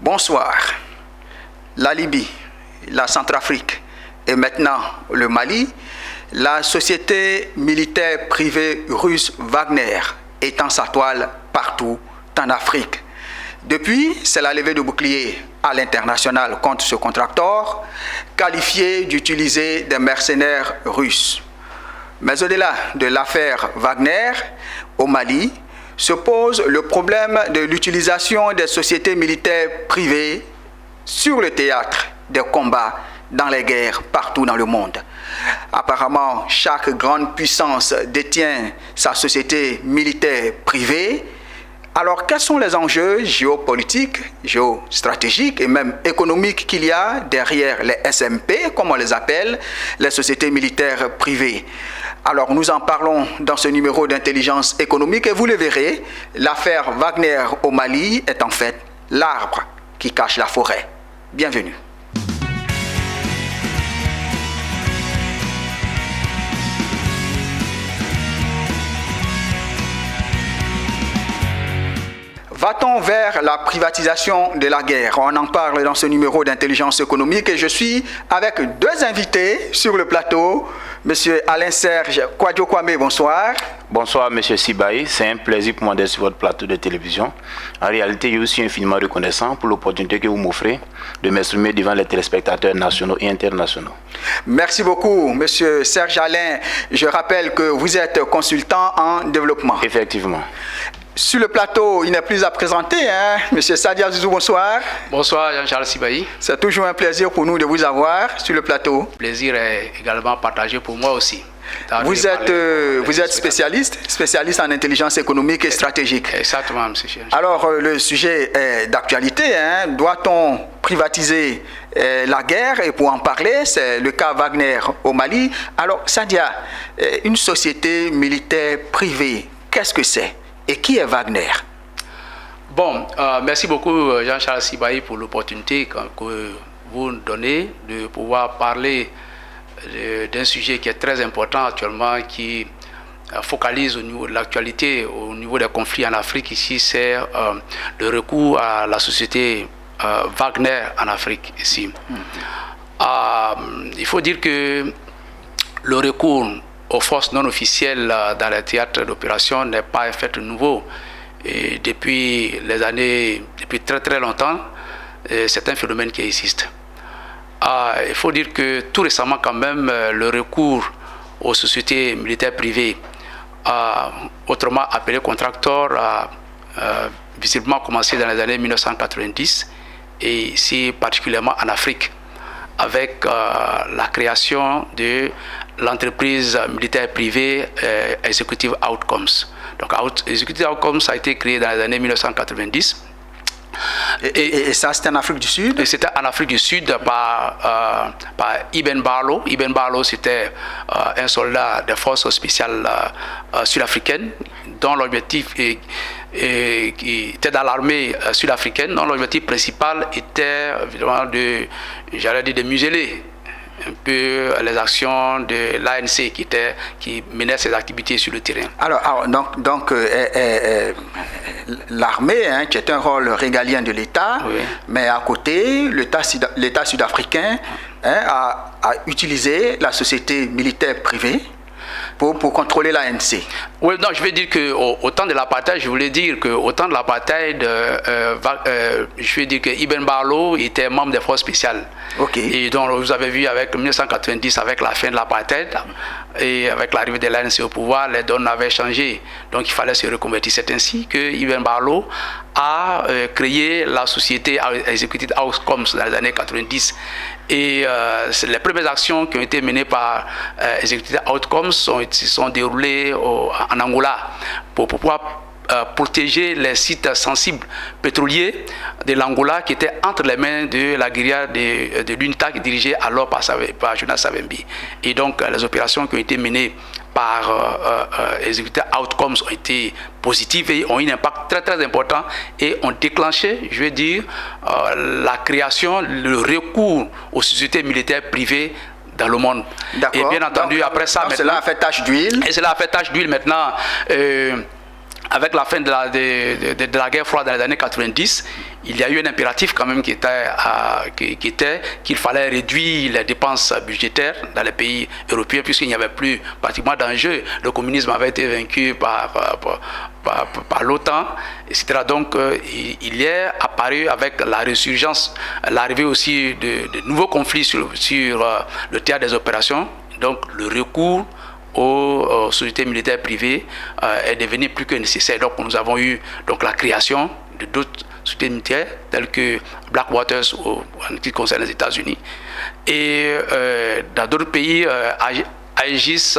Bonsoir. La Libye, la Centrafrique et maintenant le Mali, la société militaire privée russe Wagner étend sa toile partout en Afrique. Depuis, c'est la levée de bouclier à l'international contre ce contracteur, qualifié d'utiliser des mercenaires russes. Mais au-delà de l'affaire Wagner, au Mali, se pose le problème de l'utilisation des sociétés militaires privées sur le théâtre des combats dans les guerres partout dans le monde. Apparemment, chaque grande puissance détient sa société militaire privée. Alors, quels sont les enjeux géopolitiques, géostratégiques et même économiques qu'il y a derrière les SMP, comme on les appelle, les sociétés militaires privées? Alors, nous en parlons dans ce numéro d'intelligence économique et vous le verrez, l'affaire Wagner au Mali est en fait l'arbre qui cache la forêt. Bienvenue. Va-t-on vers la privatisation de la guerre? On en parle dans ce numéro d'intelligence économique et je suis avec deux invités sur le plateau. Monsieur Alain-Serge Kouadiokwame, bonsoir. Bonsoir, Monsieur Sibaï. C'est un plaisir pour moi d'être sur votre plateau de télévision. En réalité, je suis infiniment reconnaissant pour l'opportunité que vous m'offrez de m'exprimer devant les téléspectateurs nationaux et internationaux. Merci beaucoup, Monsieur Serge Alain. Je rappelle que vous êtes consultant en développement. Effectivement. Sur le plateau, il n'est plus à présenter, hein? Monsieur Sadia Zouzou, bonsoir. Bonsoir, Jean-Charles Sibaï. C'est toujours un plaisir pour nous de vous avoir sur le plateau. Le plaisir est également partagé pour moi aussi. Vous êtes spécialiste en intelligence économique et stratégique. Exactement, monsieur Jean. Alors, le sujet est d'actualité, hein? Doit-on privatiser la guerre? Et pour en parler, c'est le cas Wagner au Mali. Alors, Sadia, une société militaire privée, qu'est-ce que c'est? Et qui est Wagner? Bon, merci beaucoup Jean-Charles Sibaï pour l'opportunité que vous nous donnez de pouvoir parler d'un sujet qui est très important actuellement, qui focalise au niveau de l'actualité, au niveau des conflits en Afrique. Ici, c'est le recours à la société Wagner en Afrique. Ici. Il faut dire que le recours aux forces non officielles dans les théâtres d'opération n'est pas un fait nouveau. Et depuis très très longtemps, c'est un phénomène qui existe. Il faut dire que tout récemment quand même, le recours aux sociétés militaires privées, autrement appelées contracteurs, a visiblement commencé dans les années 1990, et ici particulièrement en Afrique, avec la création de l'entreprise militaire privée Executive Outcomes. Donc, Executive Outcomes a été créé dans les années 1990. Et ça, c'était en Afrique du Sud? C'était en Afrique du Sud par Ibn Barlow. Ibn Barlow, c'était un soldat des forces spéciales sud-africaines, dont l'objectif qui était dans l'armée sud-africaine, dont l'objectif principal était évidemment de museler un peu les actions de l'ANC qui menait ses activités sur le terrain. Alors donc l'armée, hein, qui est un rôle régalien de l'État, oui. Mais à côté, l'État sud-africain a utilisé la société militaire privée pour contrôler l'ANC. Oui, non, je veux dire qu'au temps de l'apartheid, je voulais dire qu'au temps de l'apartheid, je veux dire que Ibn Barlow était membre des forces spéciales. Okay. Et donc, vous avez vu avec 1990, avec la fin de l'apartheid et avec l'arrivée de l'ANC au pouvoir, les donnes avaient changé. Donc, il fallait se reconvertir. C'est ainsi que Ibn Barlow a créé la société Executive Outcomes dans les années 90. Et les premières actions qui ont été menées par Executive Outcomes se sont déroulées en Angola pour pouvoir protéger les sites sensibles pétroliers de l'Angola qui étaient entre les mains de la guérilla de l'UNITA dirigée alors par Jonas Savimbi. Et donc les opérations qui ont été menées par Executive Outcomes ont été positives et ont eu un impact très très important et ont déclenché, je veux dire, la création, le recours aux sociétés militaires privées dans le monde. Et bien entendu, donc, après ça, maintenant, cela a fait tache d'huile. Et cela a fait tache d'huile maintenant. Avec la fin de la guerre froide dans les années 90, il y a eu un impératif quand même qui était qu'il fallait réduire les dépenses budgétaires dans les pays européens puisqu'il n'y avait plus pratiquement d'enjeu. Le communisme avait été vaincu par l'OTAN, etc. Donc il est apparu avec la résurgence, l'arrivée aussi de nouveaux conflits sur le théâtre des opérations. Donc le recours aux sociétés militaires privées est devenu plus que nécessaire. Donc nous avons eu donc la création de d'autres sociétés militaires telles que Blackwater en ce qui concerne les États-Unis. Et dans d'autres pays, Aegis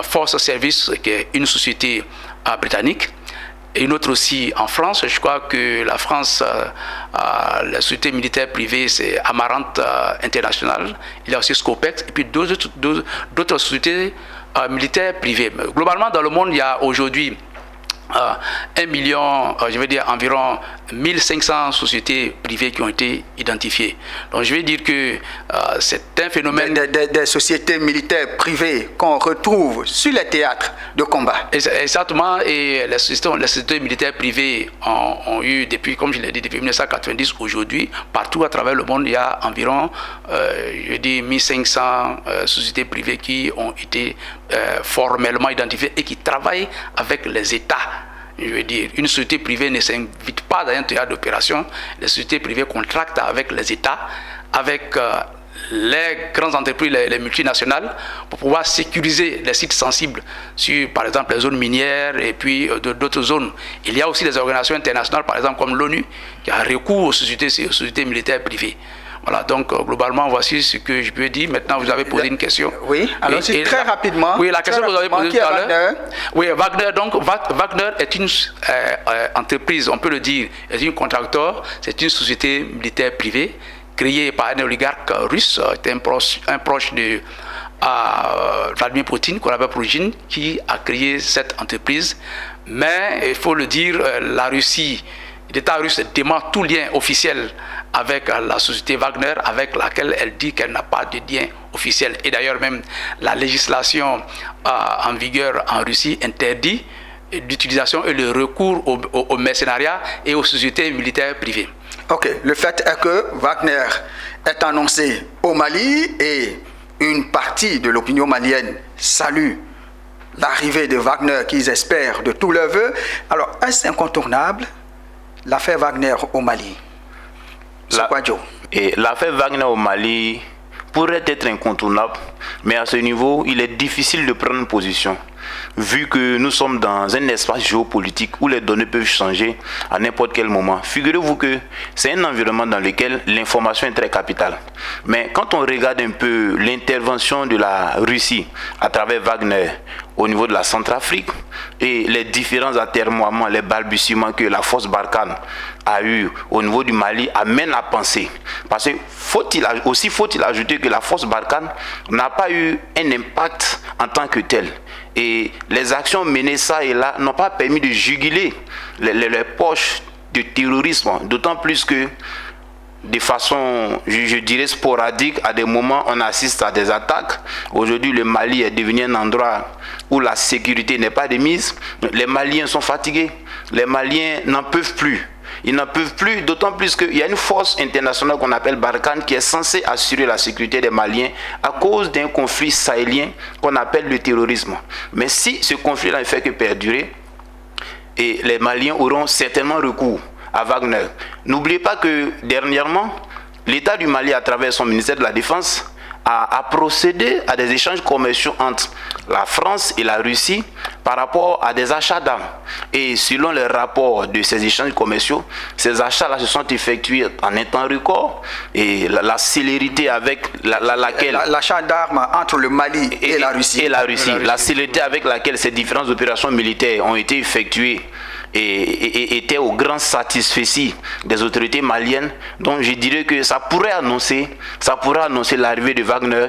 Force Service, qui est une société britannique, et une autre aussi en France. Je crois que la France, la société militaire privée, c'est Amarante International. Il y a aussi Scopex, et puis d'autres sociétés militaires privées. Mais globalement, dans le monde, il y a aujourd'hui 1 million, je vais dire environ 1500 sociétés privées qui ont été identifiées. Donc je vais dire que c'est un phénomène... Des sociétés militaires privées qu'on retrouve sur les théâtres de combat. Exactement, et les sociétés militaires privées ont eu, depuis, comme je l'ai dit, depuis 1990, aujourd'hui, partout à travers le monde, il y a environ, je dis, 1500 sociétés privées qui ont été formellement identifiées et qui travaillent avec les États. Je veux dire, une société privée ne s'invite pas dans un théâtre d'opération. Les sociétés privées contractent avec les États, avec les grandes entreprises, les multinationales, pour pouvoir sécuriser les sites sensibles sur, par exemple, les zones minières et puis d'autres zones. Il y a aussi des organisations internationales, par exemple, comme l'ONU, qui a recours aux sociétés militaires privées. Voilà, donc globalement, voici ce que je peux dire. Maintenant, vous avez posé une question. Oui, alors c'est très rapidement. Oui, la question que vous avez posée tout à l'heure. Oui, Wagner, donc Wagner est une entreprise, on peut le dire, est une contracteur, c'est une société militaire privée créée par un oligarque russe, un proche de Vladimir Poutine, qu'on appelle Prigogine, qui a créé cette entreprise. Mais il faut le dire, la Russie, l'État russe dément tout lien officiel avec la société Wagner, avec laquelle elle dit qu'elle n'a pas de lien officiel. Et d'ailleurs, même la législation en vigueur en Russie interdit l'utilisation et le recours au mercenariat et aux sociétés militaires privées. Ok, le fait est que Wagner est annoncé au Mali et une partie de l'opinion malienne salue l'arrivée de Wagner qu'ils espèrent de tout leur vœu. Alors, est-ce incontournable l'affaire Wagner au Mali? L'affaire Wagner au Mali pourrait être incontournable, mais à ce niveau, il est difficile de prendre position, vu que nous sommes dans un espace géopolitique où les données peuvent changer à n'importe quel moment. Figurez-vous que c'est un environnement dans lequel l'information est très capitale. Mais quand on regarde un peu l'intervention de la Russie à travers Wagner au niveau de la Centrafrique et les différents atermoiements, les balbutiements que la force Barkhane a eu au niveau du Mali amènent à penser. Parce que faut-il ajouter que la force Barkhane n'a pas eu un impact en tant que tel. Et les actions menées ça et là n'ont pas permis de juguler les poches de terrorisme, d'autant plus que de façon, je dirais, sporadique, à des moments on assiste à des attaques. Aujourd'hui, le Mali est devenu un endroit où la sécurité n'est pas de mise. Les Maliens sont fatigués, les Maliens n'en peuvent plus. Ils n'en peuvent plus, d'autant plus qu'il y a une force internationale qu'on appelle Barkhane qui est censée assurer la sécurité des Maliens à cause d'un conflit sahélien qu'on appelle le terrorisme. Mais si ce conflit-là ne fait que perdurer, et les Maliens auront certainement recours à Wagner. N'oubliez pas que dernièrement, l'État du Mali, à travers son ministère de la Défense, a procédé à des échanges commerciaux entre la France et la Russie par rapport à des achats d'armes. Et selon les rapports de ces échanges commerciaux, ces achats-là se sont effectués en un temps record. Et la célérité avec laquelle... L'achat d'armes entre le Mali et la Russie. La célérité avec laquelle ces différentes opérations militaires ont été effectuées et était au grand satisfecit des autorités maliennes. Donc je dirais que ça pourrait annoncer l'arrivée de Wagner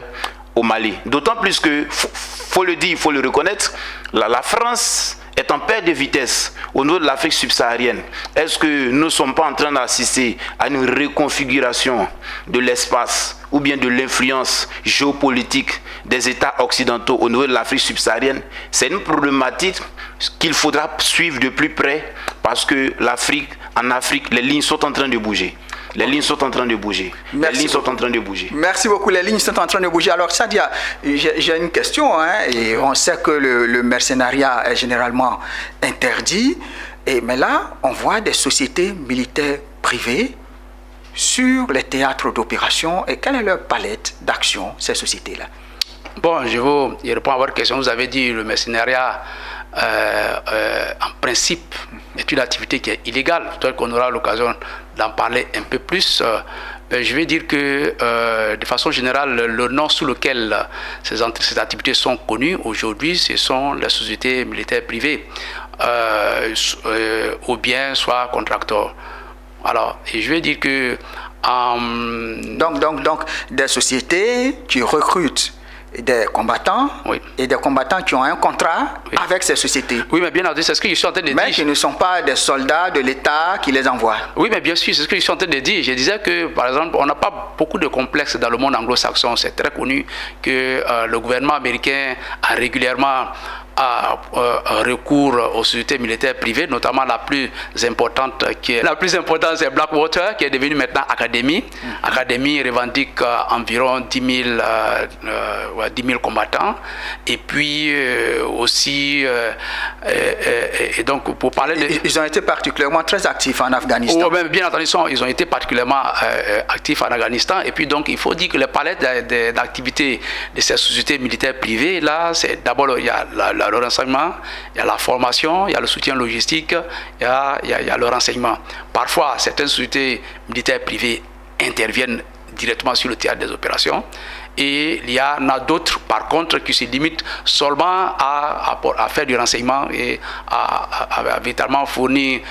au Mali. D'autant plus que, faut le dire, il faut le reconnaître, la France est en perte de vitesse au niveau de l'Afrique subsaharienne. Est-ce que nous ne sommes pas en train d'assister à une reconfiguration de l'espace ou bien de l'influence géopolitique des États occidentaux au niveau de l'Afrique subsaharienne? C'est une problématique qu'il faudra suivre de plus près parce que l'Afrique En Afrique, les lignes sont en train de bouger. Les lignes sont en train de bouger. Merci les lignes sont en train de bouger. Merci beaucoup. Les lignes sont en train de bouger. Alors, Sadia, j'ai une question. Et on sait que le mercenariat est généralement interdit. Mais là, on voit des sociétés militaires privées sur les théâtres d'opération. Et quelle est leur palette d'action, ces sociétés-là? Bon, je réponds à votre question. Vous avez dit le mercenariat, en principe, est une activité qui est illégale. Peut-être qu'on aura l'occasion d'en parler un peu plus. Je vais dire que, de façon générale, le nom sous lequel ces activités sont connues aujourd'hui, ce sont les sociétés militaires privées, ou bien soit contracteurs. Alors, et je vais dire que... Donc, des sociétés qui recrutent des combattants, oui, et des combattants qui ont un contrat, oui, avec ces sociétés. Oui, mais bien entendu, c'est ce que je suis en train de dire. Mais qui ne sont pas des soldats de l'État qui les envoient. Oui, mais bien sûr, c'est ce que je suis en train de dire. Je disais que, par exemple, on n'a pas beaucoup de complexes dans le monde anglo-saxon. C'est très connu que le gouvernement américain a régulièrement recours aux sociétés militaires privées, notamment la plus importante, c'est Blackwater, qui est devenue maintenant Academy. Academy revendique environ 10 000 combattants. Et puis aussi, et donc pour parler de... Ils ont été particulièrement très actifs en Afghanistan. Oh, bien entendu, ils ont été particulièrement actifs en Afghanistan. Et puis donc, il faut dire que les palettes d'activités de ces sociétés militaires privées, là, c'est d'abord, il y a le renseignement, il y a la formation, il y a le soutien logistique, il y a le renseignement. Parfois, certaines sociétés militaires privées interviennent directement sur le théâtre des opérations. Et il y en a d'autres, par contre, qui se limitent seulement à faire du renseignement et à véritablement fournir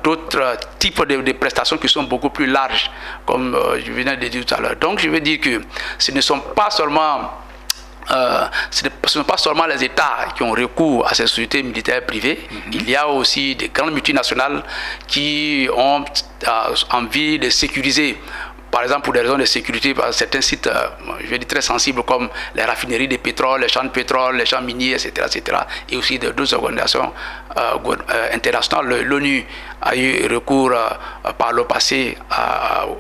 d'autres types de prestations qui sont beaucoup plus larges, comme je venais de dire tout à l'heure. Donc, je veux dire que ce ne sont pas seulement... ce ne sont pas seulement les États qui ont recours à ces sociétés militaires privées. Il y a aussi des grandes multinationales qui ont envie de sécuriser, par exemple pour des raisons de sécurité, certains sites, je vais dire très sensibles, comme les raffineries de pétrole, les champs de pétrole, les champs miniers, etc. Et aussi d'autres organisations internationales. L'ONU a eu recours par le passé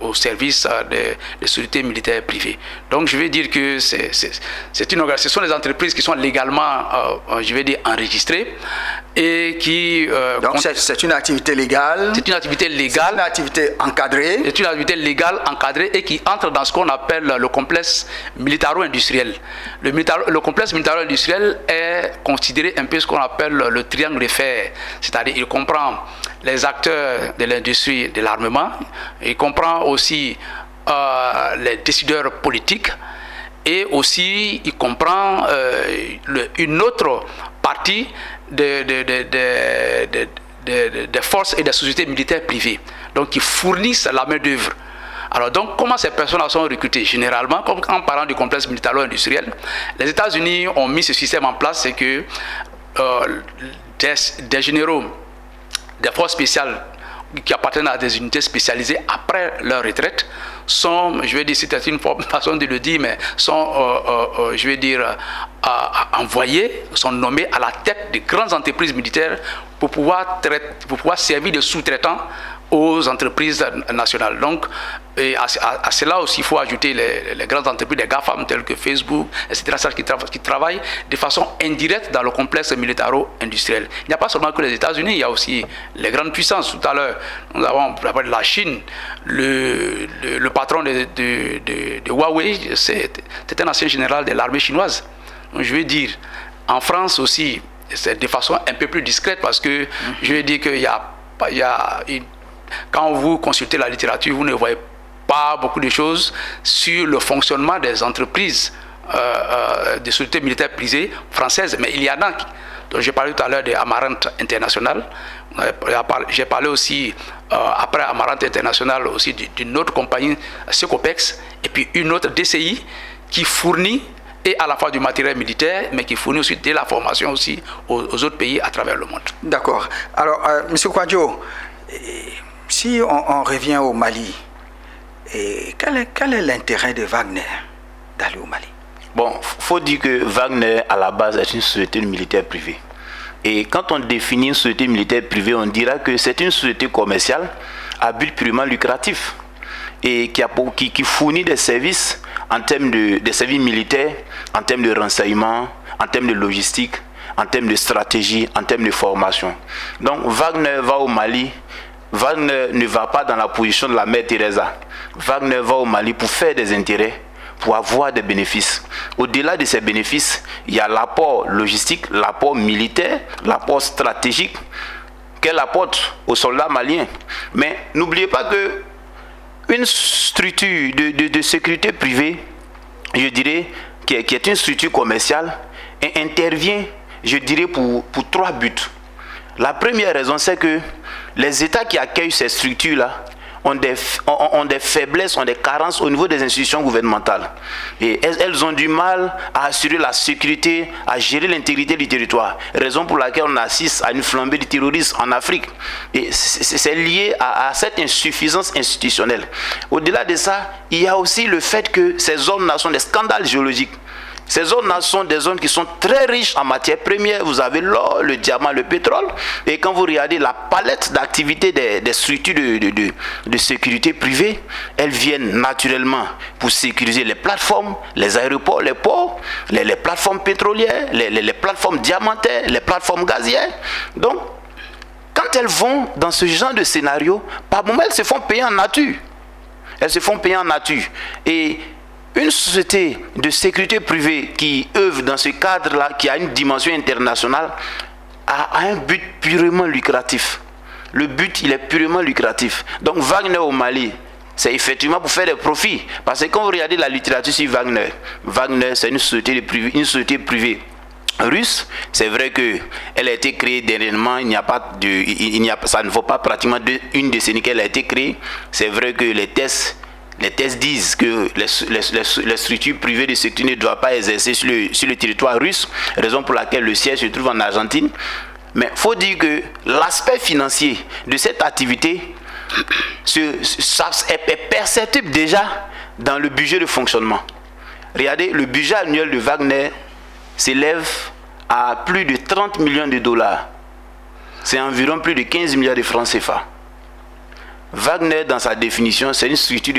au service des sociétés militaires privées. Donc je vais dire que ce sont des entreprises qui sont légalement, je vais dire, enregistrées et qui... Donc c'est une activité légale. C'est une activité légale. C'est une activité encadrée. C'est une activité légale encadrée et qui entre dans ce qu'on appelle le complexe militaro-industriel. Le complexe militaro-industriel est considéré un peu ce qu'on appelle le triangle de fer. C'est-à-dire il comprend les acteurs de l'industrie de l'armement, il comprend aussi les décideurs politiques et aussi il comprend une autre partie des forces et des sociétés militaires privées, donc qui fournissent la main-d'œuvre. Alors donc, comment ces personnes sont recrutées? Généralement, comme en parlant du complexe militaro-industriel, les États-Unis ont mis ce système en place, c'est que des généraux, des forces spéciales qui appartiennent à des unités spécialisées après leur retraite sont, je vais dire, c'est une façon de le dire, mais sont, je vais dire, envoyés, sont nommés à la tête de grandes entreprises militaires pour pouvoir servir de sous-traitants aux entreprises nationales. Donc, et à cela aussi, il faut ajouter les grandes entreprises, les GAFAM telles que Facebook, etc., qui travaillent de façon indirecte dans le complexe militaro-industriel. Il n'y a pas seulement que les États-Unis, il y a aussi les grandes puissances. Tout à l'heure, nous avons parlé de la Chine. Le patron de Huawei, c'est un ancien général de l'armée chinoise. Donc, je veux dire, en France aussi, c'est de façon un peu plus discrète parce que je veux dire qu'il y a quand vous consultez la littérature, vous ne voyez pas beaucoup de choses sur le fonctionnement des entreprises des sociétés militaires privées françaises, mais il y en a. Donc j'ai parlé tout à l'heure de Amarante International. J'ai parlé aussi, après Amarante International, aussi d'une autre compagnie, Secopex, et puis une autre DCI qui fournit et à la fois du matériel militaire, mais qui fournit aussi de la formation aussi aux autres pays à travers le monde. D'accord. Alors, M. Kouadio, si on revient au Mali, quel est l'intérêt de Wagner d'aller au Mali? Bon, il faut dire que Wagner, à la base, est une société militaire privée. Et quand on définit une société militaire privée, on dira que c'est une société commerciale à but purement lucratif et qui fournit des services en termes des services militaires, en termes de renseignement, en termes de logistique, en termes de stratégie, en termes de formation. Donc Wagner va au Mali. Wagner ne va pas dans la position de la mère Teresa. Wagner va au Mali pour faire des intérêts, pour avoir des bénéfices. Au-delà de ces bénéfices, il y a l'apport logistique, l'apport militaire, l'apport stratégique qu'elle apporte aux soldats maliens. Mais n'oubliez pas que une structure de sécurité privée, je dirais, qui est une structure commerciale, intervient, je dirais, pour 3 buts. La première raison, c'est que les États qui accueillent ces structures-là ont des faiblesses, ont des carences au niveau des institutions gouvernementales. Et elles ont du mal à assurer la sécurité, à gérer l'intégrité du territoire. Raison pour laquelle on assiste à une flambée du terrorisme en Afrique. Et c'est lié à cette insuffisance institutionnelle. Au-delà de ça, il y a aussi le fait que ces zones-là sont des scandales géologiques. Ces zones-là sont des zones qui sont très riches en matières premières. Vous avez l'or, le diamant, le pétrole. Et quand vous regardez la palette d'activités des structures de sécurité privée, elles viennent naturellement pour sécuriser les plateformes, les aéroports, les ports, les plateformes pétrolières, les plateformes diamantaires, les plateformes gazières. Donc, quand elles vont dans ce genre de scénario, par moments, elles se font payer en nature. Elles se font payer en nature. Et une société de sécurité privée qui œuvre dans ce cadre-là, qui a une dimension internationale, a un but purement lucratif. Le but, il est purement lucratif. Donc Wagner au Mali, c'est effectivement pour faire des profits. Parce que quand vous regardez la littérature sur Wagner, Wagner, c'est une société privée russe. C'est vrai qu'elle a été créée dernièrement, ça ne vaut pas pratiquement une décennie qu'elle a été créée. C'est vrai que les tests disent que les structures privées de sécurité ne doivent pas exercer sur le territoire russe, raison pour laquelle le siège se trouve en Argentine. Mais il faut dire que l'aspect financier de cette activité est perceptible déjà dans le budget de fonctionnement. Regardez, le budget annuel de Wagner s'élève à plus de 30 millions de dollars. C'est environ plus de 15 milliards de francs CFA. Wagner, dans sa définition, c'est une structure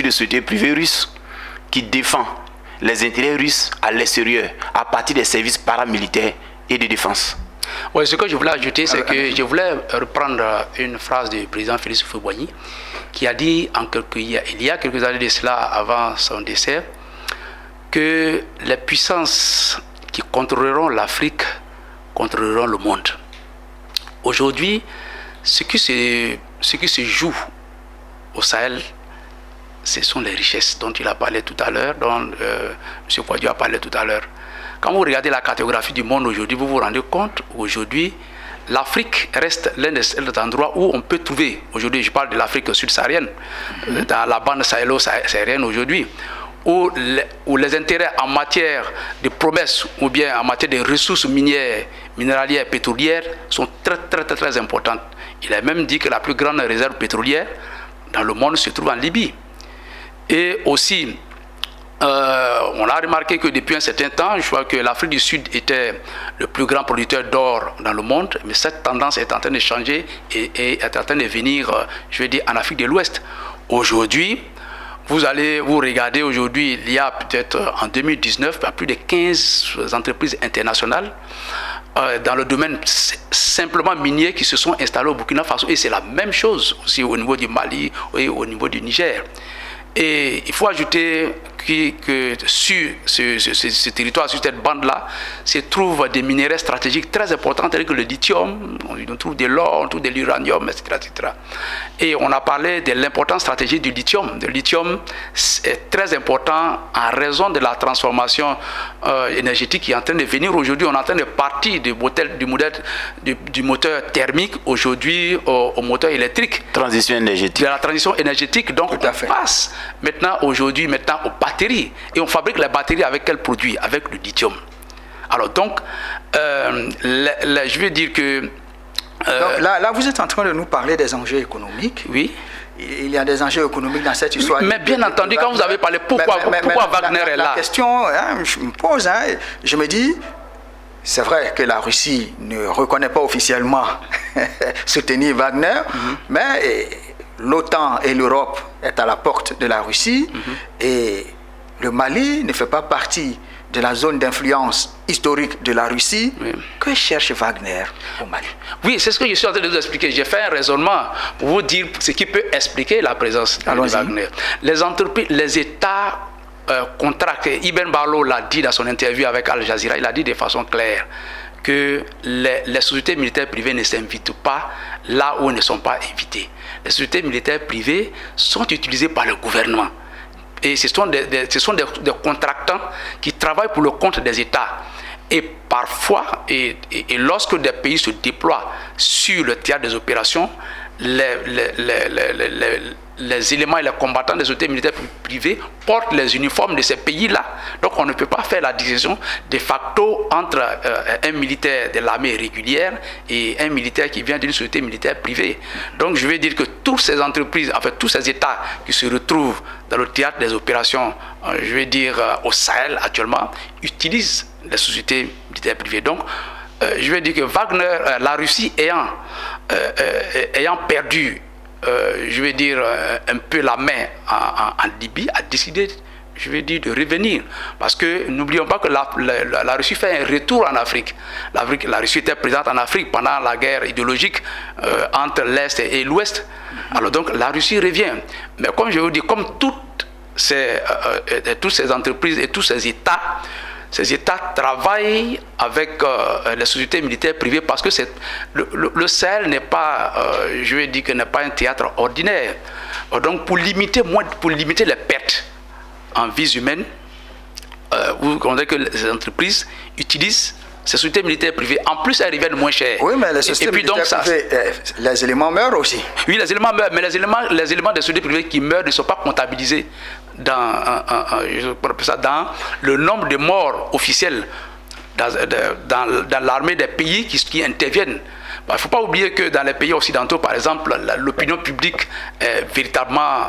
de société privée russe qui défend les intérêts russes à l'extérieur à partir des services paramilitaires et de défense. Oui, ce que je voulais ajouter, c'est que je voulais reprendre une phrase du président Félix Houphouët-Boigny qui a dit il y a quelques années de cela, avant son décès, que les puissances qui contrôleront l'Afrique contrôleront le monde. Aujourd'hui, ce qui se joue au Sahel, ce sont les richesses dont il a parlé tout à l'heure, dont M. Kouadio a parlé tout à l'heure. Quand vous regardez la cartographie du monde aujourd'hui, vous vous rendez compte, aujourd'hui, l'Afrique reste l'un des endroits où on peut trouver, aujourd'hui je parle de l'Afrique sud-saharienne, dans la bande sahélo-saharienne aujourd'hui, où les intérêts en matière de promesses ou bien en matière de ressources minières, minéralières, pétrolières sont très importantes. Il a même dit que la plus grande réserve pétrolière dans le monde se trouve en Libye. Et aussi, on a remarqué que depuis un certain temps, je crois que l'Afrique du Sud était le plus grand producteur d'or dans le monde, mais cette tendance est en train de changer et est en train de venir, je veux dire, en Afrique de l'Ouest. Aujourd'hui, vous regardez aujourd'hui, il y a peut-être en 2019, plus de 15 entreprises internationales dans le domaine simplement minier qui se sont installées au Burkina Faso. Et c'est la même chose aussi au niveau du Mali et au niveau du Niger. Et il faut ajouter que sur ce territoire, sur cette bande-là, se trouvent des minéraux stratégiques très importants, tels que le lithium, on trouve de l'or, on trouve de l'uranium, etc., etc. Et on a parlé de l'importance stratégique du lithium. Le lithium est très important en raison de la transformation énergétique qui est en train de venir. Aujourd'hui, on est en train de partir du moteur thermique aujourd'hui au moteur électrique. Transition énergétique. De la transition énergétique. Donc, on passe maintenant aux batteries. Et on fabrique les batteries avec quel produit? Avec le lithium. Alors donc, je veux dire que... donc, là, vous êtes en train de nous parler des enjeux économiques. Oui. Il y a des enjeux économiques dans cette histoire. Mais bien entendu, quand vous avez parlé, pourquoi Wagner est là? La question, je me pose, je me dis, c'est vrai que la Russie ne reconnaît pas officiellement soutenir Wagner, mais l'OTAN et l'Europe est à la porte de la Russie et le Mali ne fait pas partie de la zone d'influence historique de la Russie. Que cherche Wagner au Mali? Oui, c'est ce que je suis en train de vous expliquer. J'ai fait un raisonnement pour vous dire ce qui peut expliquer la présence de Wagner. Les entreprises, les États contractés, Ibn Barlow l'a dit dans son interview avec Al Jazeera, il a dit de façon claire que les sociétés militaires privées ne s'invitent pas là où elles ne sont pas invitées. Les sociétés militaires privées sont utilisées par le gouvernement. Et ce sont des contractants qui travaillent pour le compte des États. Et parfois, et lorsque des pays se déploient sur le théâtre des opérations, les éléments et les combattants des sociétés militaires privées portent les uniformes de ces pays-là. Donc on ne peut pas faire la distinction de facto entre un militaire de l'armée régulière et un militaire qui vient d'une société militaire privée. Donc je veux dire que toutes ces entreprises, enfin tous ces États qui se retrouvent dans le théâtre des opérations, je veux dire au Sahel actuellement, utilisent les sociétés militaires privées. Donc je veux dire que Wagner, la Russie ayant perdu je vais dire, un peu la main en Libye, a décidé, je vais dire, de revenir. Parce que n'oublions pas que la Russie fait un retour en Afrique. La Russie était présente en Afrique pendant la guerre idéologique entre l'Est et l'Ouest. Alors donc la Russie revient. Mais comme je vous dis, comme toutes ces entreprises et tous ces États travaillent avec les sociétés militaires privées parce que le Sahel n'est pas, je vais dire que n'est pas un théâtre ordinaire. Donc pour limiter les pertes en vies humaines, vous comprenez que les entreprises utilisent ces sociétés militaires privées. En plus, elles reviennent moins chères. Oui, mais les sociétés militaires privées, les éléments meurent aussi. Oui, les éléments meurent, mais les éléments des sociétés privées qui meurent ne sont pas comptabilisés dans le nombre de morts officiels dans l'armée des pays qui interviennent. Il ne faut pas oublier que dans les pays occidentaux, par exemple, l'opinion publique est véritablement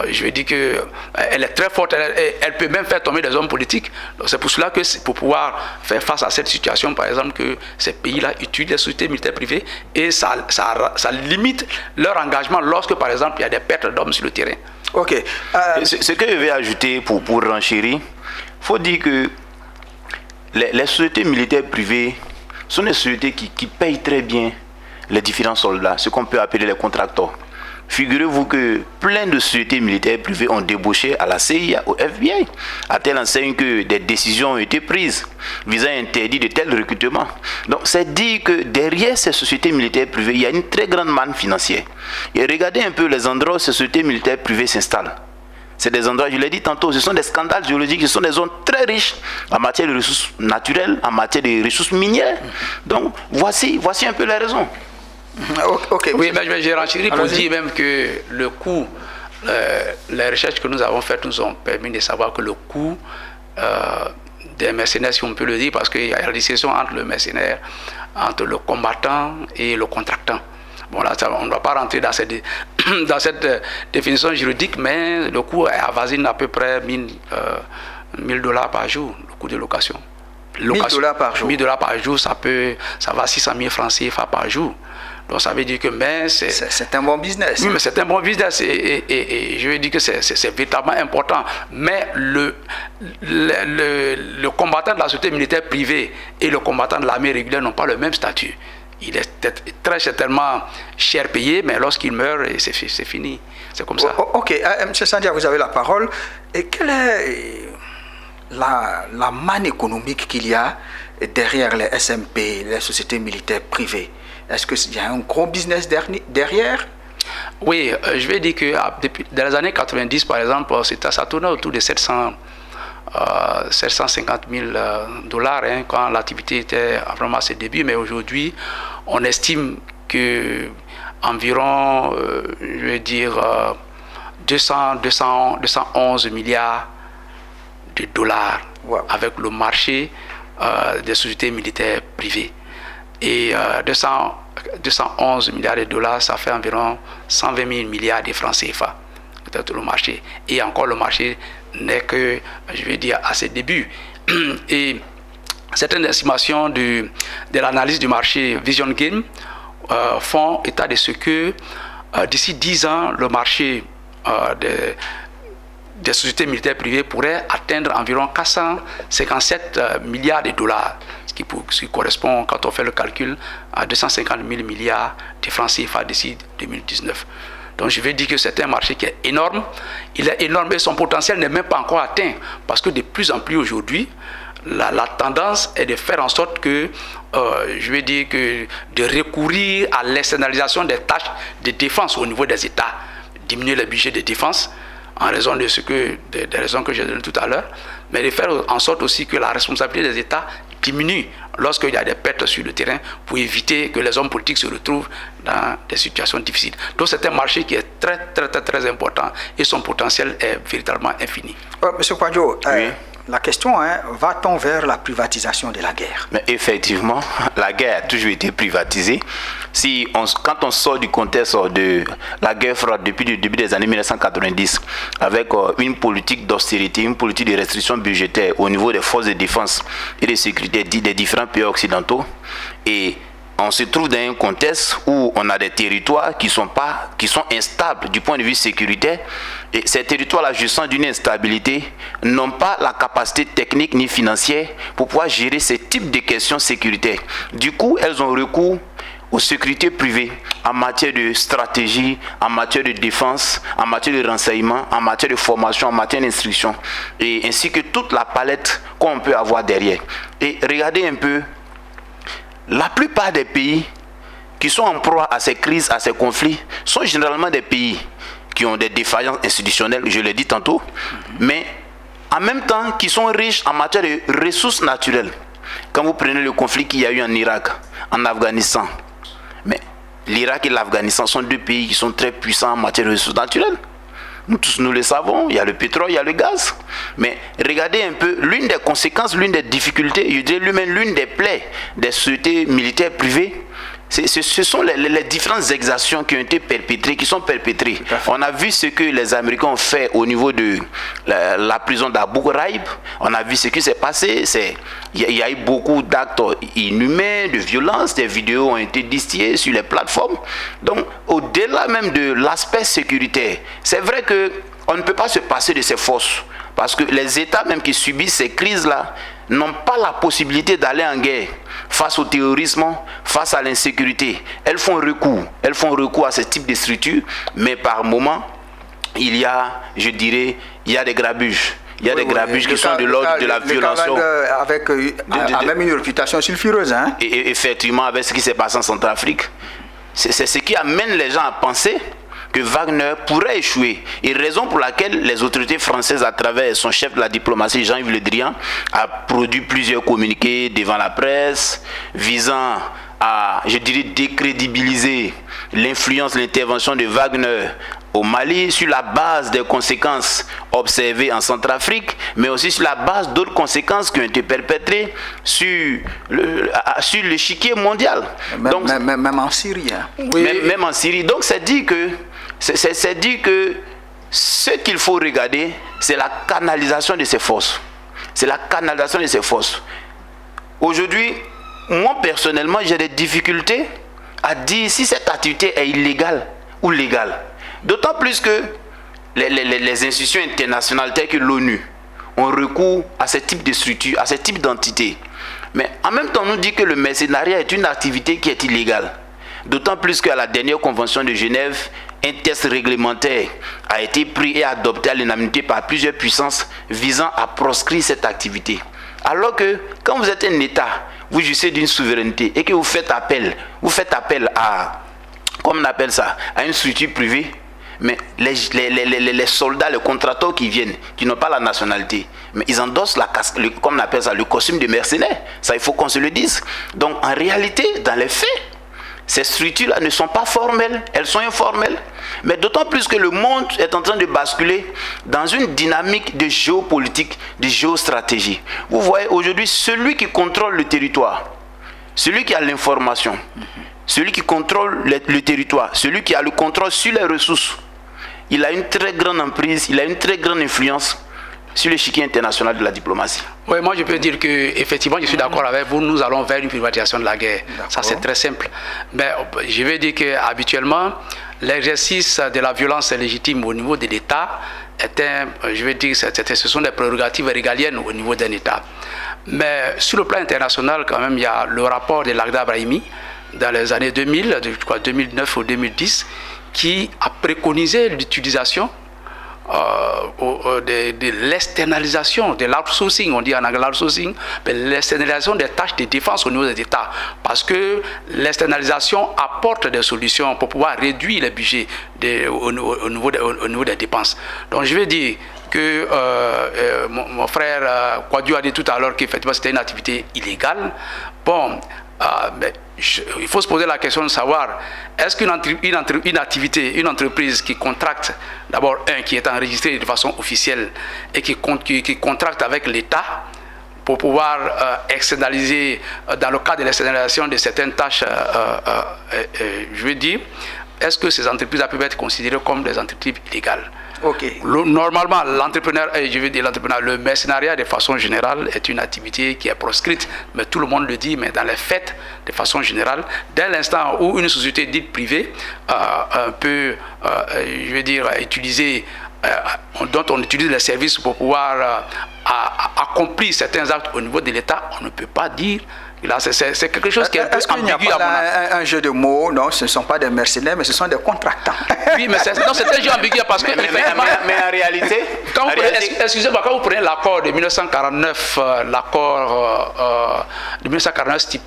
je vais dire qu'elle est très forte, elle peut même faire tomber des hommes politiques. C'est pour cela que pour pouvoir faire face à cette situation, par exemple, que ces pays-là utilisent les sociétés militaires privées et ça limite leur engagement lorsque, par exemple, il y a des pertes d'hommes sur le terrain. Ok. Ce que je vais ajouter pour renchérir, il faut dire que les sociétés militaires privées sont des sociétés qui payent très bien les différents soldats, ce qu'on peut appeler les contracteurs. Figurez-vous que plein de sociétés militaires privées ont débauché à la CIA, au FBI, à telle enseigne que des décisions ont été prises visant à interdire de tels recrutements. Donc c'est dire que derrière ces sociétés militaires privées, il y a une très grande manne financière. Et regardez un peu les endroits où ces sociétés militaires privées s'installent. C'est des endroits, je l'ai dit tantôt, ce sont des scandales géologiques, ce sont des zones très riches en matière de ressources naturelles, en matière de ressources minières. Donc voici un peu les raisons. Okay. Oui, mais j'ai renchéri pour dire même que le coût, les recherches que nous avons faites nous ont permis de savoir que le coût des mercenaires, si on peut le dire, parce qu'il y a une distinction entre le mercenaire, entre le combattant et le contractant. Bon, là, on ne va pas rentrer dans cette définition juridique, mais le coût avoisine à peu près $1000 par jour, le coût de location. $1000 par jour. $1000 par jour, ça va à 600 000 francs CFA par jour. Donc ça veut dire que c'est un bon business. Oui, mais c'est un bon business et je veux dire que c'est véritablement important. Mais le combattant de la société militaire privée et le combattant de l'armée régulière n'ont pas le même statut. Il est très certainement cher payé, mais lorsqu'il meurt, c'est fini. C'est comme ça. Ok, M. Sandia, vous avez la parole. Et quelle est la manne économique qu'il y a derrière les SMP, les sociétés militaires privées? Est-ce qu'il y a un gros business derrière? Oui, je vais dire que dans les années 90, par exemple, ça tournait autour de 750 000 dollars quand l'activité était vraiment à ses débuts, mais aujourd'hui, on estime que environ, je vais dire, 211 milliards de dollars avec le marché des sociétés militaires privées. Et 211 milliards de dollars, ça fait environ 120 000 milliards de francs CFA. Peut-être le marché. Et encore, le marché n'est que, je vais dire, à ses débuts. Et certaines estimations de l'analyse du marché Vision Game font état de ce que d'ici 10 ans, le marché des sociétés militaires privées pourrait atteindre environ 457 milliards de dollars, ce qui correspond, quand on fait le calcul, à 250 000 milliards de francs CFA d'ici 2019. Donc je vais dire que c'est un marché qui est énorme. Il est énorme et son potentiel n'est même pas encore atteint, parce que de plus en plus aujourd'hui, la tendance est de faire en sorte que, je vais dire que de recourir à l'externalisation des tâches de défense au niveau des États, diminuer le budget de défense en raison de des raisons que j'ai données tout à l'heure, mais de faire en sorte aussi que la responsabilité des États diminue lorsqu'il y a des pertes sur le terrain pour éviter que les hommes politiques se retrouvent dans des situations difficiles. Donc c'est un marché qui est très important et son potentiel est véritablement infini. Monsieur Kwadjo, oui. La question, va-t-on vers la privatisation de la guerre? Mais effectivement, la guerre a toujours été privatisée. Quand on sort du contexte de la guerre froide depuis le début des années 1990, avec une politique d'austérité, une politique de restriction budgétaire au niveau des forces de défense et de sécurité des différents pays occidentaux, et on se trouve dans un contexte où on a des territoires qui sont instables du point de vue sécuritaire, et ces territoires-là, jouissant d'une instabilité, n'ont pas la capacité technique ni financière pour pouvoir gérer ce type de questions sécuritaires. Du coup, elles ont recours aux sécurités privées en matière de stratégie, en matière de défense, en matière de renseignement, en matière de formation, en matière d'instruction, et ainsi que toute la palette qu'on peut avoir derrière. Et regardez un peu, la plupart des pays qui sont en proie à ces crises, à ces conflits, sont généralement des pays qui ont des défaillances institutionnelles, je l'ai dit tantôt, mais en même temps qui sont riches en matière de ressources naturelles. Quand vous prenez le conflit qu'il y a eu en Irak, en Afghanistan, mais l'Irak et l'Afghanistan sont deux pays qui sont très puissants en matière de ressources naturelles. Nous tous nous le savons, il y a le pétrole, il y a le gaz. Mais regardez un peu, l'une des conséquences, l'une des difficultés, je dirais lui-même l'une des plaies des sociétés militaires privées, ce sont les différentes exactions qui ont été perpétrées, qui sont perpétrées. On a vu ce que les Américains ont fait au niveau de la prison d'Abu Ghraib. On a vu ce qui s'est passé. Il y a eu beaucoup d'actes inhumains, de violence. Des vidéos ont été distillées sur les plateformes. Donc, au-delà même de l'aspect sécuritaire, c'est vrai qu'on ne peut pas se passer de ces forces. Parce que les États même qui subissent ces crises-là n'ont pas la possibilité d'aller en guerre face au terrorisme, face à l'insécurité. Elles font recours à ce type de structures, mais par moment, il y a, je dirais, il y a des grabuges. Il y a des grabuges qui sont de l'ordre de la violation. Avec même une réputation sulfureuse. Hein? Et effectivement, avec ce qui s'est passé en Centrafrique, c'est ce qui amène les gens à penser que Wagner pourrait échouer. Et raison pour laquelle les autorités françaises, à travers son chef de la diplomatie, Jean-Yves Le Drian, a produit plusieurs communiqués devant la presse visant à, je dirais, décrédibiliser l'influence, l'intervention de Wagner au Mali sur la base des conséquences observées en Centrafrique, mais aussi sur la base d'autres conséquences qui ont été perpétrées sur l'échiquier mondial. Même en Syrie. Hein. Oui. Même en Syrie. Donc c'est dit que ce qu'il faut regarder, c'est la canalisation de ces forces. C'est la canalisation de ces forces. Aujourd'hui, moi personnellement, j'ai des difficultés à dire si cette activité est illégale ou légale. D'autant plus que les institutions internationales telles que l'ONU ont recours à ce type de structure, à ce type d'entité. Mais en même temps, on nous dit que le mercenariat est une activité qui est illégale. D'autant plus qu'à la dernière convention de Genève, un test réglementaire a été pris et adopté à l'unanimité par plusieurs puissances visant à proscrire cette activité. Alors que quand vous êtes un État, vous jouissez d'une souveraineté et que vous faites appel à, comme on appelle ça, à une structure privée, mais les soldats, les contracteurs qui viennent, qui n'ont pas la nationalité, mais ils endossent comme on appelle ça, le costume de mercenaires. Ça, il faut qu'on se le dise. Donc en réalité, dans les faits, ces structures-là ne sont pas formelles, elles sont informelles. Mais d'autant plus que le monde est en train de basculer dans une dynamique de géopolitique, de géostratégie. Vous voyez, aujourd'hui, celui qui contrôle le territoire, celui qui a l'information, celui qui contrôle le territoire, celui qui a le contrôle sur les ressources, il a une très grande emprise, il a une très grande influence sur l'échiquier international de la diplomatie? Oui, moi je peux dire que effectivement je suis d'accord avec vous, nous allons vers une privatisation de la guerre. Ça c'est très simple. Mais je veux dire qu'habituellement, l'exercice de la violence légitime au niveau de l'État ce sont des prérogatives régaliennes au niveau d'un État. Mais sur le plan international, quand même, il y a le rapport de Lakhdar Brahimi dans les années 2000, je crois 2009 ou 2010, qui a préconisé l'utilisation de l'externalisation, de l'outsourcing, on dit en anglais l'outsourcing, l'externalisation des tâches de défense au niveau des États. Parce que l'externalisation apporte des solutions pour pouvoir réduire les budgets au niveau des dépenses. Donc je vais dire que mon frère Kouadio a dit tout à l'heure qu'effectivement c'était une activité illégale. Bon, mais il faut se poser la question de savoir, est-ce qu'une une entreprise qui contracte, d'abord qui est enregistrée de façon officielle et qui contracte avec l'État pour pouvoir externaliser, dans le cas de l'externalisation de certaines tâches, je veux dire, est-ce que ces entreprises peuvent être considérées comme des entreprises illégales? Okay. Normalement, le mercenariat de façon générale est une activité qui est proscrite, mais tout le monde le dit, mais dans les faits, de façon générale, dès l'instant où une société dite privée peut, dont on utilise les services pour pouvoir accomplir certains actes au niveau de l'État, on ne peut pas dire. Là, c'est quelque chose qui est un peu ambigu. Un jeu de mots, non, ce ne sont pas des mercenaires, mais ce sont des contractants. Oui, mais c'est un jeu ambigu parce que... Mais en réalité... Excusez-moi, quand vous prenez l'accord de 1949,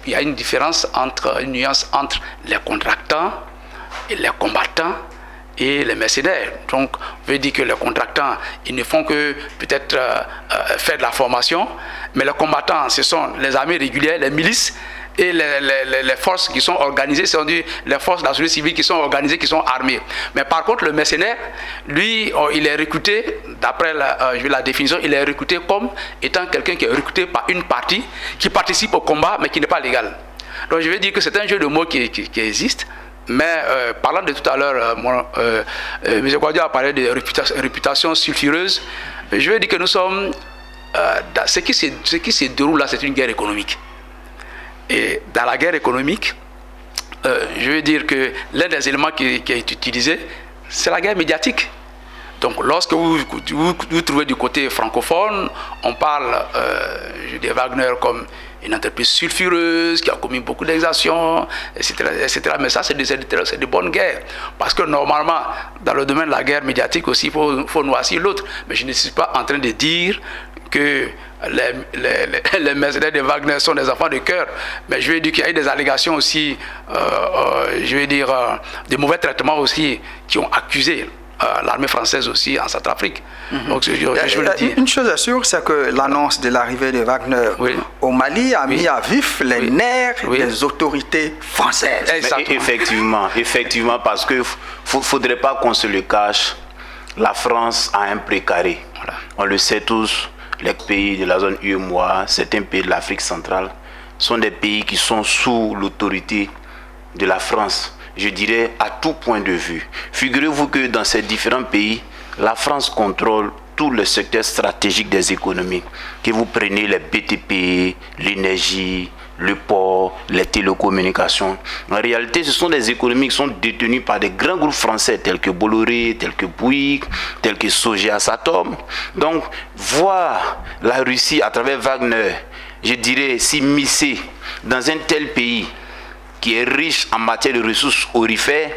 il y a une différence, une nuance entre les contractants et les combattants et les mercenaires. Donc, on veut dire que les contractants, ils ne font que peut-être faire de la formation, mais les combattants, ce sont les armées régulières, les milices et les forces qui sont organisées, c'est-à-dire les forces de la société civile qui sont organisées, qui sont armées. Mais par contre, le mercenaire, lui, il est recruté, d'après la définition, il est recruté comme étant quelqu'un qui est recruté par une partie qui participe au combat, mais qui n'est pas légal. Donc, je veux dire que c'est un jeu de mots qui existe. Mais parlant de tout à l'heure, M. Kouadio a parlé de réputation sulfureuse. Je veux dire que nous sommes... ce qui se déroule là, c'est une guerre économique. Et dans la guerre économique, je veux dire que l'un des éléments qui est utilisé, c'est la guerre médiatique. Donc lorsque vous trouvez du côté francophone, on parle de Wagner comme une entreprise sulfureuse qui a commis beaucoup d'exactions, etc. Mais ça, c'est de bonnes guerres. Parce que normalement, dans le domaine de la guerre médiatique aussi, il faut noircir l'autre. Mais je ne suis pas en train de dire que les mercenaires de Wagner sont des enfants de cœur. Mais je veux dire qu'il y a eu des allégations aussi, des mauvais traitements aussi qui ont accusé l'armée française aussi en Centrafrique. Donc, je le dis. Une chose est sûre, c'est que l'annonce de l'arrivée de Wagner au Mali a mis à vif les nerfs des autorités françaises. Effectivement, parce qu'il ne faudrait pas qu'on se le cache, la France a un précaré. Voilà. On le sait tous, les pays de la zone UEMOA, certains pays de l'Afrique centrale, sont des pays qui sont sous l'autorité de la France. Je dirais à tout point de vue. Figurez-vous que dans ces différents pays, la France contrôle tout le secteur stratégique des économies. Que vous preniez les BTP, l'énergie, le port, les télécommunications. En réalité, ce sont des économies qui sont détenues par des grands groupes français tels que Bolloré, tels que Bouygues, tels que Sogea Satom. Donc, voir la Russie à travers Wagner, je dirais, s'immiscer dans un tel pays qui est riche en matière de ressources aurifères,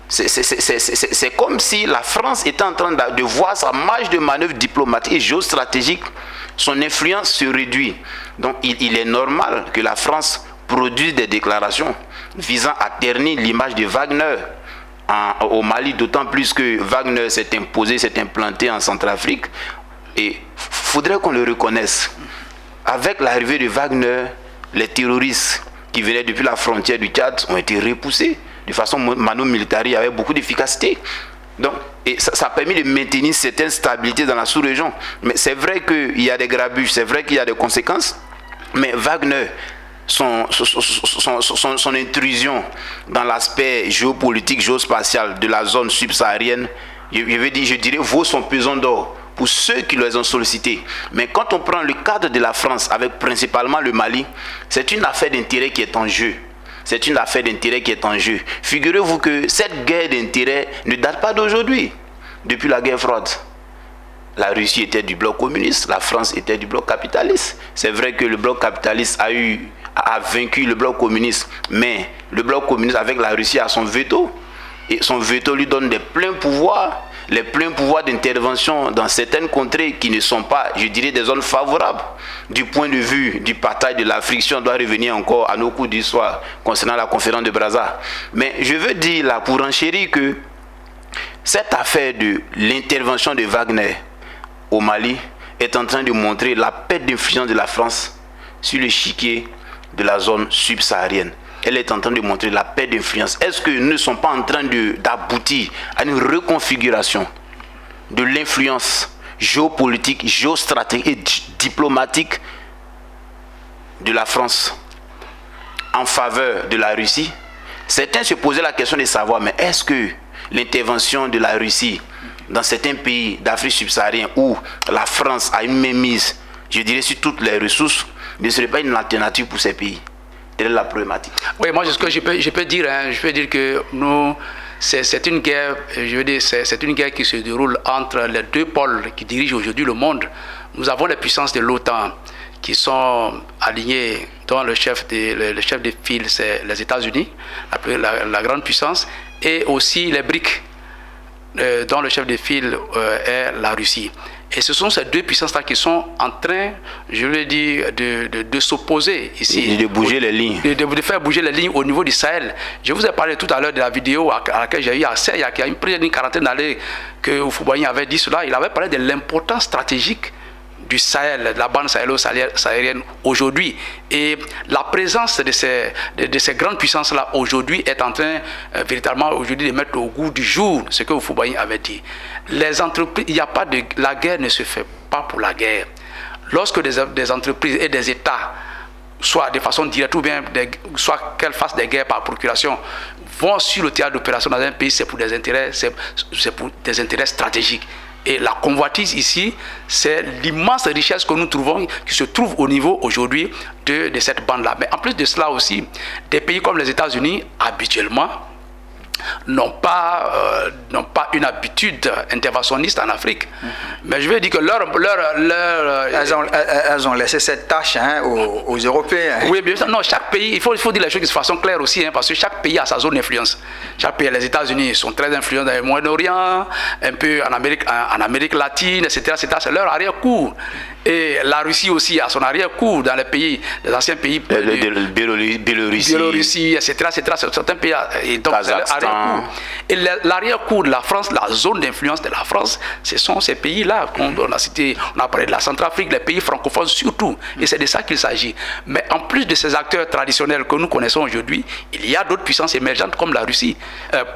c'est comme si la France était en train de voir sa marge de manœuvre diplomatique et géostratégique, son influence se réduit. Donc il est normal que la France produise des déclarations visant à ternir l'image de Wagner au Mali, d'autant plus que Wagner s'est imposé, s'est implanté en Centrafrique. Et il faudrait qu'on le reconnaisse. Avec l'arrivée de Wagner, les terroristes qui venaient depuis la frontière du Tchad ont été repoussés de façon mano militari avec beaucoup d'efficacité. Donc, et ça a permis de maintenir une certaine stabilité dans la sous-région. Mais c'est vrai qu'il y a des grabuges, c'est vrai qu'il y a des conséquences. Mais Wagner, son intrusion dans l'aspect géopolitique, géospatial de la zone subsaharienne, je dirais, vaut son pesant d'or pour ceux qui les ont sollicités. Mais quand on prend le cadre de la France, avec principalement le Mali, c'est une affaire d'intérêt qui est en jeu. C'est une affaire d'intérêt qui est en jeu. Figurez-vous que cette guerre d'intérêt ne date pas d'aujourd'hui. Depuis la guerre froide, la Russie était du bloc communiste, la France était du bloc capitaliste. C'est vrai que le bloc capitaliste a vaincu le bloc communiste, mais le bloc communiste avec la Russie a son veto. Et son veto lui donne des pleins pouvoirs, les pleins pouvoirs d'intervention dans certaines contrées qui ne sont pas, je dirais, des zones favorables. Du point de vue du partage de l'Afrique, si on doit revenir encore à nos cours d'histoire concernant la conférence de Brazza. Mais je veux dire là, pour enchérir, que cette affaire de l'intervention de Wagner au Mali est en train de montrer la perte d'influence de la France sur l'échiquier de la zone subsaharienne. Elle est en train de montrer la perte d'influence. Est-ce que nous ne sommes pas en train d'aboutir à une reconfiguration de l'influence géopolitique, géostratégique et diplomatique de la France en faveur de la Russie? Certains se posaient la question de savoir, mais est-ce que l'intervention de la Russie dans certains pays d'Afrique subsaharienne où la France a une mainmise, je dirais, sur toutes les ressources, ne serait pas une alternative pour ces pays? Telle est la problématique. Oui, moi, ce que je peux dire, je peux dire que nous, c'est une guerre, je veux dire, c'est une guerre qui se déroule entre les deux pôles qui dirigent aujourd'hui le monde. Nous avons les puissances de l'OTAN qui sont alignées, dont le chef de file, c'est les États-Unis, la grande puissance, et aussi les BRICS, dont le chef de file est la Russie. Et ce sont ces deux puissances-là qui sont en train, je veux dire, de s'opposer ici. De bouger les lignes. De faire bouger les lignes au niveau du Sahel. Je vous ai parlé tout à l'heure de la vidéo à laquelle j'ai eu accès il y a une quarantaine d'années que Houphouët-Boigny avait dit cela. Il avait parlé de l'importance stratégique du Sahel, de la bande sahélo-saharienne aujourd'hui. Et la présence de ces grandes puissances-là aujourd'hui est en train véritablement aujourd'hui de mettre au goût du jour ce que Houphouët-Boigny avait dit. Les entreprises, la guerre ne se fait pas pour la guerre. Lorsque des entreprises et des États, soit de façon directe ou bien soit qu'elles fassent des guerres par procuration, vont sur le théâtre d'opération dans un pays, c'est pour des intérêts stratégiques. Et la convoitise ici, c'est l'immense richesse que nous trouvons, qui se trouve au niveau aujourd'hui de cette bande-là. Mais en plus de cela aussi, des pays comme les États-Unis, habituellement, n'ont pas une habitude interventionniste en Afrique. Mais je veux dire que elles ont laissé cette tâche aux Européens. Oui, bien sûr. Non, chaque pays, il faut dire les choses de façon claire aussi, parce que chaque pays a sa zone d'influence. Chaque pays, les États-Unis sont très influents dans le Moyen-Orient, un peu en Amérique latine, etc. C'est leur arrière-cour. Et la Russie aussi a son arrière-cour dans les pays, les anciens pays. Biélorussie, etc. Certains pays. Et donc, et l'arrière-cour de la France, la zone d'influence de la France, ce sont ces pays-là qu'on a cité. On a parlé de la Centrafrique, les pays francophones surtout. Et c'est de ça qu'il s'agit. Mais en plus de ces acteurs traditionnels que nous connaissons aujourd'hui, il y a d'autres puissances émergentes comme la Russie,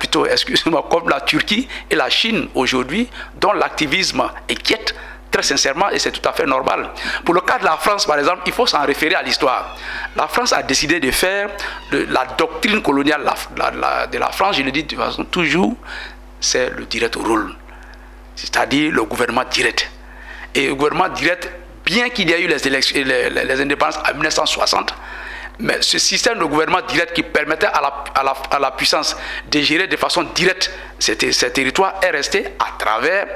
comme la Turquie et la Chine aujourd'hui, dont l'activisme inquiète très sincèrement, et c'est tout à fait normal. Pour le cas de la France, par exemple, il faut s'en référer à l'histoire. La France a décidé de faire de la doctrine coloniale de la France, je le dis de façon toujours, c'est le direct rule, c'est-à-dire le gouvernement direct. Et le gouvernement direct, bien qu'il y ait eu les indépendances en 1960, mais ce système de gouvernement direct qui permettait à la puissance de gérer de façon directe ces territoires est resté à travers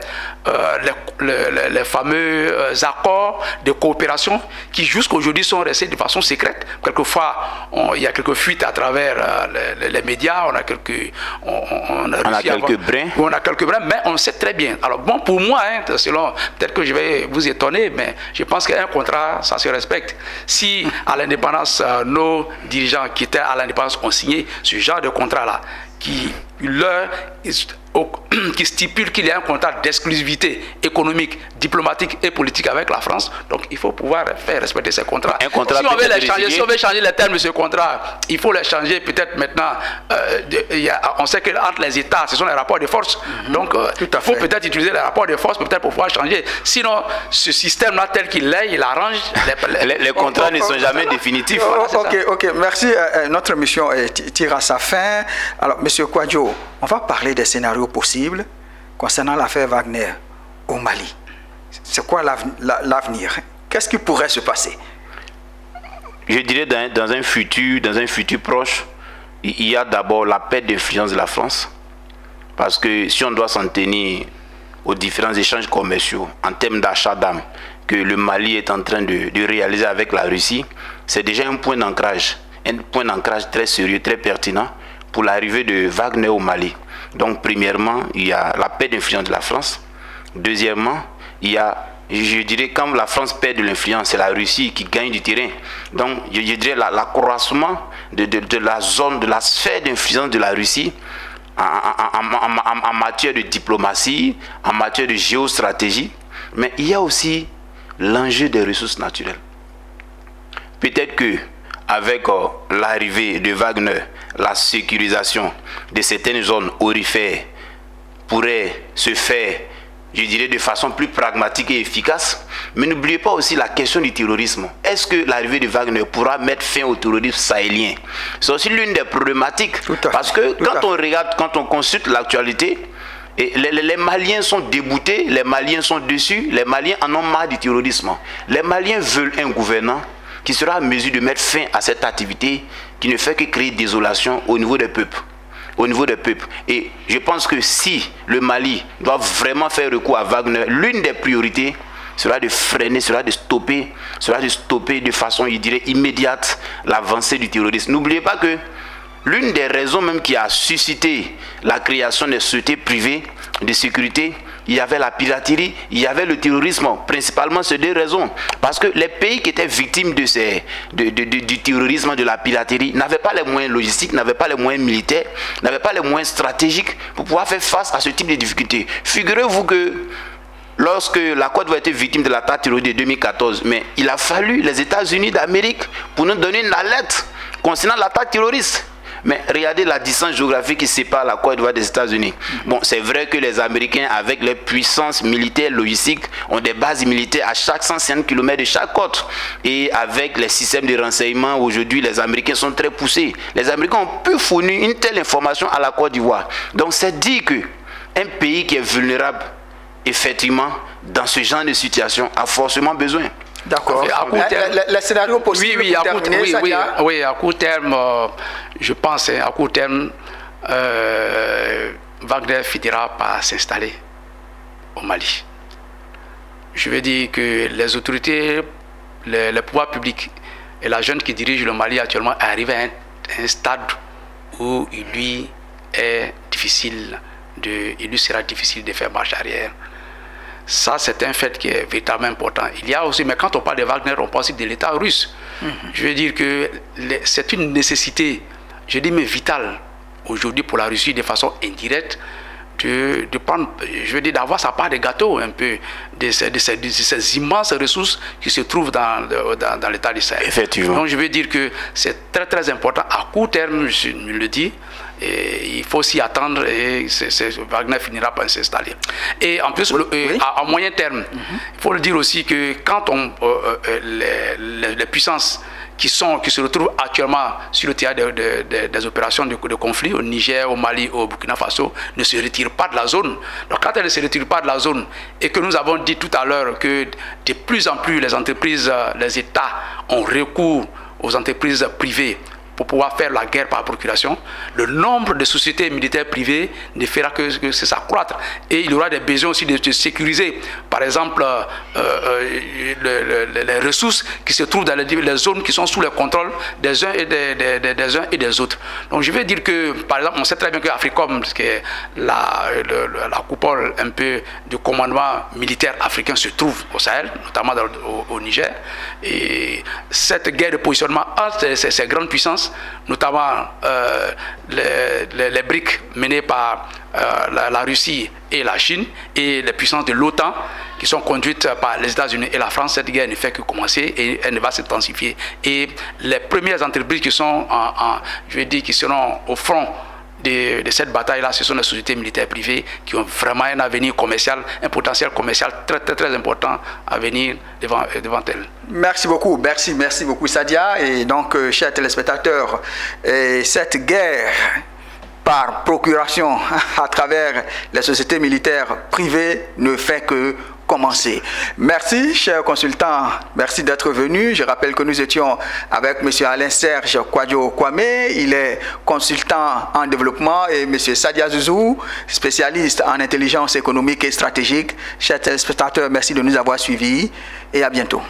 les fameux accords de coopération qui jusqu'à aujourd'hui sont restés de façon secrète. Quelquefois, il y a quelques fuites à travers les médias, on a quelques brins, mais on sait très bien. Alors bon, pour moi, selon, peut-être que je vais vous étonner, mais je pense qu'un contrat, ça se respecte. Si à l'indépendance, nos dirigeants qui étaient à l'indépendance ont signé ce genre de contrat-là, qui stipule qu'il y a un contrat d'exclusivité économique, diplomatique et politique avec la France. Donc il faut pouvoir faire respecter ces contrats. Si on veut changer les termes de ce contrat, il faut les changer peut-être maintenant. On sait qu'entre les États, ce sont les rapports de force. Donc il faut peut-être utiliser les rapports de force peut-être pour pouvoir changer. Sinon, ce système-là tel qu'il est, il arrange. Les contrats ne sont jamais définitifs. Ok, merci. Notre émission tire à sa fin. Alors, Monsieur Kouadio, on va parler des scénarios possibles concernant l'affaire Wagner au Mali. c'est quoi l'avenir? Qu'est-ce qui pourrait se passer? Je dirais dans un futur proche, il y a d'abord la perte d'influence de la France. Parce que si on doit s'en tenir aux différents échanges commerciaux en termes d'achat d'armes que le Mali est en train de réaliser avec la Russie, c'est déjà un point d'ancrage très sérieux, très pertinent pour l'arrivée de Wagner au Mali. Donc premièrement, il y a la perte d'influence de la France. Deuxièmement, il y a, je dirais, quand la France perd de l'influence, c'est la Russie qui gagne du terrain. Donc je dirais l'accroissement de la zone, de la sphère d'influence de la Russie en matière de diplomatie, en matière de géostratégie. Mais il y a aussi l'enjeu des ressources naturelles. Peut-être que avec l'arrivée de Wagner, la sécurisation de certaines zones aurifères pourrait se faire, je dirais, de façon plus pragmatique et efficace. Mais n'oubliez pas aussi la question du terrorisme. Est-ce que l'arrivée de Wagner pourra mettre fin au terrorisme sahélien? C'est aussi l'une des problématiques. Parce que quand on regarde, quand on consulte l'actualité, les Maliens sont dégoûtés, les Maliens sont déçus, les Maliens en ont marre du terrorisme. Les Maliens veulent un gouvernant qui sera en mesure de mettre fin à cette activité qui ne fait que créer désolation au niveau des peuples. Et je pense que si le Mali doit vraiment faire recours à Wagner, l'une des priorités sera de freiner, sera de stopper de façon, je dirais, immédiate l'avancée du terrorisme. N'oubliez pas que l'une des raisons même qui a suscité la création des sociétés privées de sécurité, il y avait la piraterie, il y avait le terrorisme, principalement ces deux raisons. Parce que les pays qui étaient victimes du terrorisme, de la piraterie, n'avaient pas les moyens logistiques, n'avaient pas les moyens militaires, n'avaient pas les moyens stratégiques pour pouvoir faire face à ce type de difficultés. Figurez-vous que lorsque la Côte d'Ivoire était victime de l'attaque terroriste de 2014, mais il a fallu les États-Unis d'Amérique pour nous donner une alerte concernant l'attaque terroriste. Mais regardez la distance géographique qui sépare la Côte d'Ivoire des États-Unis. Bon, c'est vrai que les Américains, avec les puissances militaires logistiques, ont des bases militaires à chaque 150 km de chaque côte. Et avec les systèmes de renseignement, aujourd'hui, les Américains sont très poussés. Les Américains ont pu fournir une telle information à la Côte d'Ivoire. Donc, c'est dire qu'un pays qui est vulnérable, effectivement, dans ce genre de situation, a forcément besoin. D'accord. Le scénario possible oui, à court terme, je pense, à court terme, Wagner finira par s'installer au Mali. Je veux dire que les autorités, les pouvoirs publics et la jeune qui dirige le Mali actuellement arrivent à un stade où il lui sera difficile de faire marche arrière. Ça, c'est un fait qui est véritablement important. Il y a aussi, mais quand on parle de Wagner, on parle aussi de l'État russe. Je veux dire que c'est une nécessité, je dis mais vitale, aujourd'hui pour la Russie, de façon indirecte, de prendre, je veux dire, d'avoir sa part de gâteau un peu, de ces immenses ressources qui se trouvent dans l'État d'Israël. Effectivement. Donc je veux dire que c'est très très important. À court terme, je me le dis, et il faut s'y attendre et Wagner finira par s'installer. Et en plus, à moyen terme, il faut le dire aussi que quand les puissances qui se retrouvent actuellement sur le théâtre des opérations de conflit au Niger, au Mali, au Burkina Faso, ne se retirent pas de la zone. Donc quand elles ne se retirent pas de la zone et que nous avons dit tout à l'heure que de plus en plus les entreprises, les États ont recours aux entreprises privées pour pouvoir faire la guerre par procuration, le nombre de sociétés militaires privées ne fera que s'accroître. Et il y aura des besoins aussi de sécuriser, par exemple, les ressources qui se trouvent dans les zones qui sont sous le contrôle des uns et des autres. Donc je vais dire que, par exemple, on sait très bien que Africom, qui est la coupole un peu du commandement militaire africain, se trouve au Sahel, notamment au Niger. Et cette guerre de positionnement entre ces grandes puissances, notamment les BRICS menés par la Russie et la Chine et les puissances de l'OTAN qui sont conduites par les États-Unis et la France, cette guerre ne fait que commencer et elle ne va s'intensifier. Et les premières entreprises qui sont qui seront au front de cette bataille-là, ce sont les sociétés militaires privées qui ont vraiment un avenir commercial, un potentiel commercial très très très important à venir devant elles. Merci beaucoup, merci beaucoup Sadia. Et donc, chers téléspectateurs, cette guerre par procuration à travers les sociétés militaires privées ne fait que commencer. Merci, cher consultant. Merci d'être venu. Je rappelle que nous étions avec M. Alain Serge Kwadjo Kwame. Il est consultant en développement, et M. Sadia Zouzou, spécialiste en intelligence économique et stratégique. Chers téléspectateurs, merci de nous avoir suivis et à bientôt.